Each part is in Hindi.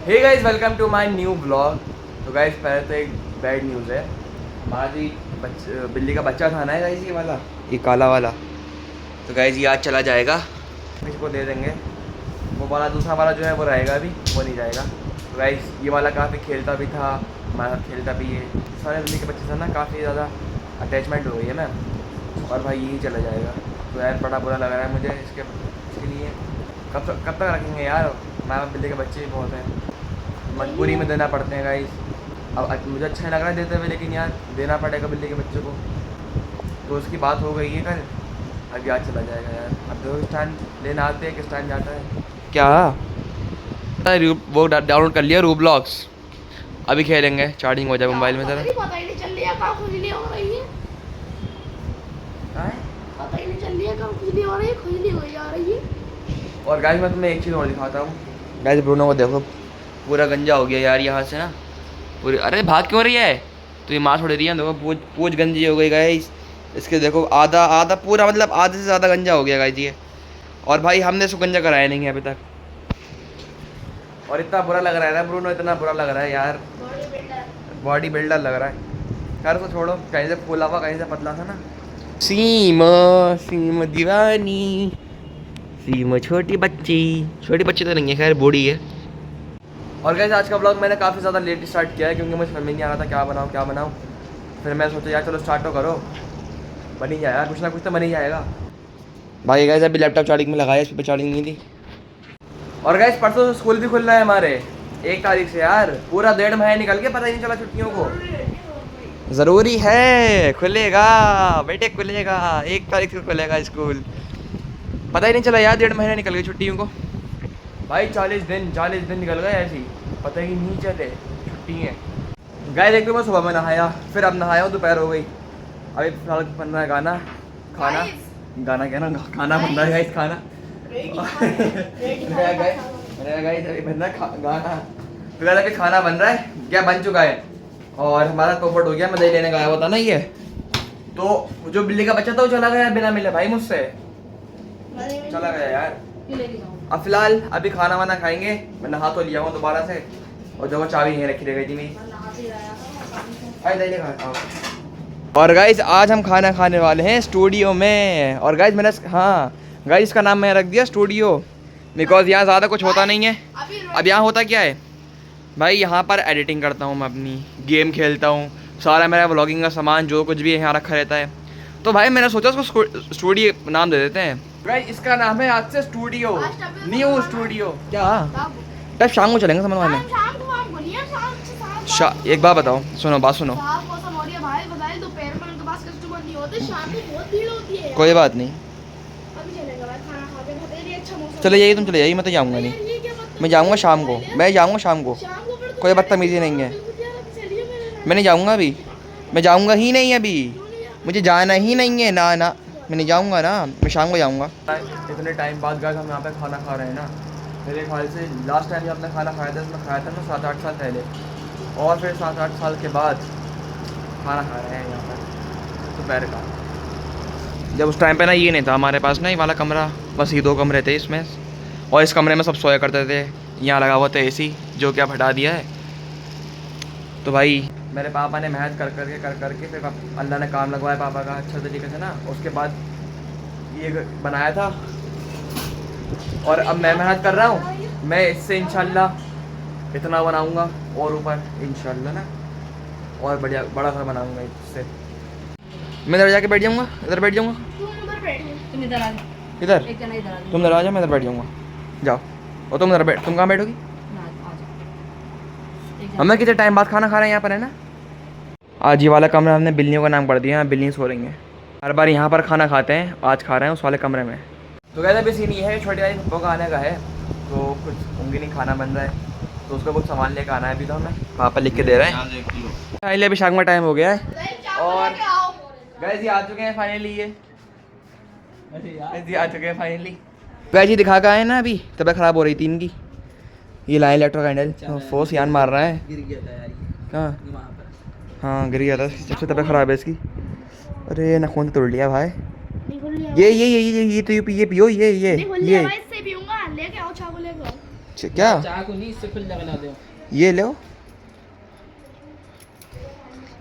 Hey guys, welcome to my new blog. तो गाइस पहले तो एक बैड न्यूज़ है। हमारा जो बिल्ली का बच्चा था ना गाइस, ये काला वाला, तो गाइस ये आज चला जाएगा, किसी को दे देंगे। वो वाला दूसरा वाला जो है वो रहेगा, अभी वो नहीं जाएगा। तो गाइस ये वाला काफ़ी खेलता भी था, हमारा साथ खेलता भी है। सारे बिल्ली के बच्चे से ना काफ़ी ज़्यादा अटैचमेंट हो गई है ना, और भाई यही चला जाएगा। तो यार बड़ा बुरा लग रहा है मुझे इसके लिए। कब तक रखेंगे यार, हमारे बिल्ली के बच्चे भी बहुत हैं, मजबूरी में देना पड़ते हैं गाइस। अब मुझे अच्छा नहीं लग रहा है देते हुए, लेकिन यार देना पड़ेगा बिल्ली के बच्चों को। तो उसकी बात हो गई है कल, अभी आज चला जाएगा यार। अब दो स्टैंड लेना आते हैं, किस टाइम जाता है क्या वो डाउनलोड कर लिया रूब्लॉक्स, अभी खेलेंगे, चार्जिंग हो जाए मोबाइल में ज़रा। पता ही नहीं चल रही है कब खुजली हो रही है, पता ही नहीं चल रही है कब खुजली हो रही है, खुजली हो जा रही है। और गाइस मैं तुम्हें एक चीज़ और दिखाता हूँ। गाइस ब्रूनो को देखो, पूरा गंजा हो गया यार यहाँ से ना पूरी। अरे भाग क्यों रही है, तो ये माँ छोड़ रही है, देखो पूछ गंजी हो गई गाइस। इसके देखो आधा आधा पूरा, मतलब आधे से ज़्यादा गंजा हो गया गाइस ये। और भाई हमने इसको गंजा कराया नहीं है अभी तक, और इतना बुरा लग रहा है ना ब्रूनो, इतना बुरा लग रहा है यार, बॉडी बिल्डर लग रहा है। खैर उसको छोड़ो, कहीं से फूला हुआ कहीं से पतला था ना। सीम दीवानी, सीम छोटी बच्ची तो नहीं है, खैर बूढ़ी है। और गाइस आज का ब्लॉग मैंने काफ़ी ज़्यादा लेट स्टार्ट किया है, क्योंकि मुझे समझ नहीं आ रहा था क्या बनाऊँ। फिर मैं सोचा यार चलो स्टार्ट तो करो, बन ही जाएगा, कुछ ना कुछ तो बन ही जाएगा। भाई गाइस अभी लैपटॉप चार्जिंग में लगाया, इस पर चार्जिंग नहीं थी। और गाइस परसों से स्कूल भी खुल रहा है हमारे, 1 तारीख से यार। पूरा 1.5 महीना निकल के पता ही नहीं चला छुट्टियों को। ज़रूरी है, खुलेगा बेटे, खुलेगा 1 तारीख से खुलेगा स्कूल। पता ही नहीं चला यार, 1.5 महीना निकल गए छुट्टियों को भाई। 40 दिन निकल गए ऐसे ही, पता ही नहीं चले छुट्टी है। गाइस एक तो मैं सुबह में नहाया, फिर अब नहाया हूँ, दोपहर हो गई। अभी फिलहाल बन रहा है खाना क्या ना, खाना बन रहा है गाइस, खाना गाइस अभी बन रहा है गाना। फिलहाल अभी खाना बन रहा है, क्या बन चुका है। और हमारा पोपट हो गया, मैं दही लेने गया हुआ था ना ये, तो जो बिल्ली का बच्चा था वो चला गया बिना मिले भाई मुझसे, चला गया यार। अब फिलहाल अभी खाना वाना खाएंगे, मैं नहा तो लिया हूँ दोबारा से, और जो चाबी नहीं रखी रह गई थी मेरी। और गाइस आज हम खाना खाने वाले हैं स्टूडियो में। और गाइस मैंने, हाँ गाइस इसका नाम मैंने रख दिया स्टूडियो, बिकॉज यहाँ ज़्यादा कुछ होता नहीं है। अब यहाँ होता क्या है भाई, यहाँ पर एडिटिंग करता हूँ मैं, अपनी गेम खेलता हूँ, सारा मेरा व्लॉगिंग का सामान जो कुछ भी है यहाँ रखा रहता है। तो भाई मैंने सोचा उसको स्टूडियो नाम दे देते हैं। गाइस इसका नाम है आज से स्टूडियो, न्यू स्टूडियो। क्या तब शाम को चलेंगे समझ वाले। एक बात बताओ, बात सुनो। कोई बात नहीं, चले जाइए, तुम चले जाइए, मैं तो जाऊँगा नहीं, मैं जाऊँगा शाम को, कोई बदतमीजी नहीं है। मैं नहीं जाऊँगा अभी, मैं जाऊँगा ही नहीं अभी, मुझे जाना ही नहीं है ना, मैं नहीं जाऊँगा ना, मैं शाम को जाऊँगा। इतने टाइम बाद गाइस हम यहाँ पे खाना खा रहे हैं ना, मेरे ख्याल से लास्ट टाइम जब हमने खाना खाया था उसमें खाया था ना 7-8 साल पहले, और फिर 7-8 साल के बाद खाना खा रहे हैं यहाँ पर दोपहर का। जब उस टाइम पे ना ये नहीं था हमारे पास ना ये वाला कमरा, बस ये 2 कमरे थे इसमें, और इस कमरे में सब सोया करते थे। यहाँ लगा हुआ था एसी, जो कि अब हटा दिया है। तो भाई मेरे पापा ने मेहनत कर करके फिर अल्लाह ने काम लगवाया पापा का अच्छा तरीके से ना, उसके बाद ये बनाया था। और अब मैं मेहनत कर रहा हूँ, मैं इससे इंशाल्लाह इतना बनाऊँगा, और ऊपर इंशाल्लाह ना और बढ़िया बड़ा घर बनाऊँगा इससे। मैं इधर जाके बैठ जाऊँगा, इधर बैठ जाऊँगा, तुम इधर आ इधर जाओ, तुम इधर आ जाओ, मैं इधर बैठ जाऊँगा, जाओ। और तुम इधर बैठ, तुम कहाँ बैठोगी? हमें कितने टाइम बाद खाना खा रहे हैं यहाँ पर है ना। आज ये वाला कमरा हमने बिल्लियों का नाम कर दिया, बिल्लियाँ सो रही हैं। हर बार यहाँ पर खाना खाते हैं, आज खा रहे हैं उस वाले कमरे में। तो कहते अभी सीन ये है, छोटी वाली पप्पा का आने का है, तो कुछ उनकी नहीं खाना बन रहा है, तो उसका कुछ सामान लेकर आना है अभी। तो हमें पापा लिख के दे रहे हैं, फाइनली अभी शाम का टाइम हो गया है। और गाइस ये आ चुके हैं फाइनली, ये आ चुके हैं फाइनली। गाइस ये दिखा के आए ना, अभी तबीयत ख़राब हो रही थी इनकी, ये लाए इलेक्ट्रो कैंडल, फोर्स यान मार रहा है। गिर गया था यार, कहाँ? हाँ गिर गया था, सबसे तबीयत ख़राब है इसकी। अरे नाखून तोड़ लिया भाई। ये तो ये पियो, ये इससे पीऊंगा, लेके आओ चाकू लेके आओ। क्या चाकू नहीं, इससे खुल बना दो। ये लो,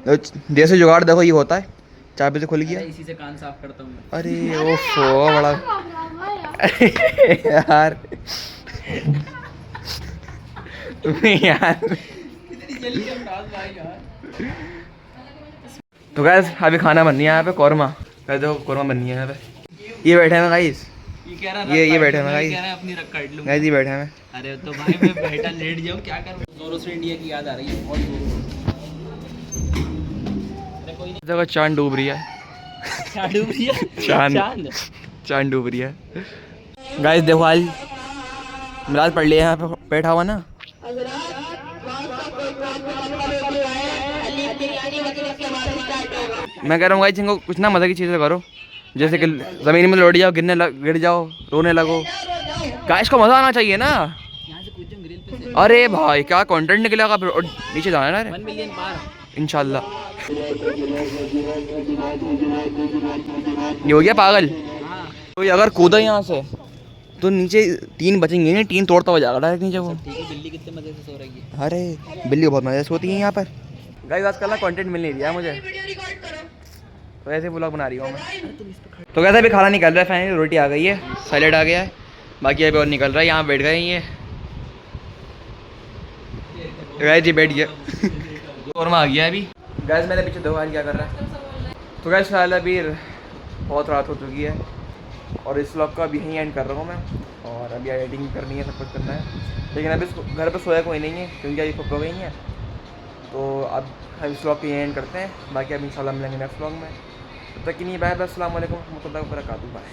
जैसे जुगाड़ देखो ये होता है, चाबी से खुल गया। अरे इसी से कान साफ करता हूँ मैं। अरे ओफो बड़ा यार यार। इतनी जल्दी अंदाज भाई यार। तो गाइस अभी खाना बन रही है यहाँ पे, कौरमा। गाइस देखो कौरमा बन रही है यहाँ पे, ये बैठे हैं गाइस, ये कह रहा ये बैठे हैं गाइस, कह रहा है अपनी रख काट लूँ। गाइस ये बैठे हैं। अरे तो भाई मैं बैठा लेट जाऊँ क्या करूँ। जोरों से इंडिया की याद आ रही है बहुत जोरों से। अरे कोई नहीं। देखो चांद डूब रही है, क्या डूब रही है? चांद चांद डूब रही है। गाइस देखो आज मिलाद पढ़ लिया यहाँ पे बैठा हुआ ना। मैं कह रहा हूँ गाइस इनको कुछ ना मज़े की चीज़ें करो, जैसे कि ज़मीन में लौट जाओ, गिर जाओ, रोने लगो। गाइस को मज़ा आना चाहिए ना। यहाँ से कूद जाऊँ ग्रिल पे से। अरे भाई क्या कंटेंट निकलेगा, फिर और नीचे जाना है ना। 1 मिलियन पार। इंशाल्लाह। ये हो गया पागल। हाँ कोई अगर कूदा यहाँ से तो नीचे 3 बचेंगे नहीं, 3 तोड़ता हुआ जाएगा डायरेक्ट नीचे वो। ठीक है। बिल्ली कितने मजे से सो रही है। अरे बिल्ली बहुत मजे से सोती है यहाँ पर। गाइस आजकल ना कंटेंट मिल नहीं रहा मुझे, तो ऐसे व्लॉग बना रही हूँ मैं। तो कैसे अभी खाना निकल रहा है फाइनली, रोटी आ गई है, सैलेड आ गया है, बाकी अभी और निकल रहा है। यहाँ बैठ गए ये गाइस जी, बैठ गया कौरमा आ गया अभी। गैस मेरे पीछे दो हाल क्या कर रहा है। तो गैस फिलहाल अभी बहुत रात हो चुकी है और इस व्लॉग का अभी यहीं एंड कर रहा हूँ मैं, और अभी एडिटिंग करनी है, सब कुछ करना है, लेकिन अभी घर पे सोया कोई नहीं है क्योंकि अभी पप्पा गई हैं। तो अब हम इस व्लॉग को यहीं एंड करते हैं, बाकी अब इंशाल्लाह मिलेंगे नेक्स्ट व्लॉग में। तब तक के लिए बाय बाय, अस्सलाम वालेकुम रहमतुल्लाहि व बरकातुहू, बाय।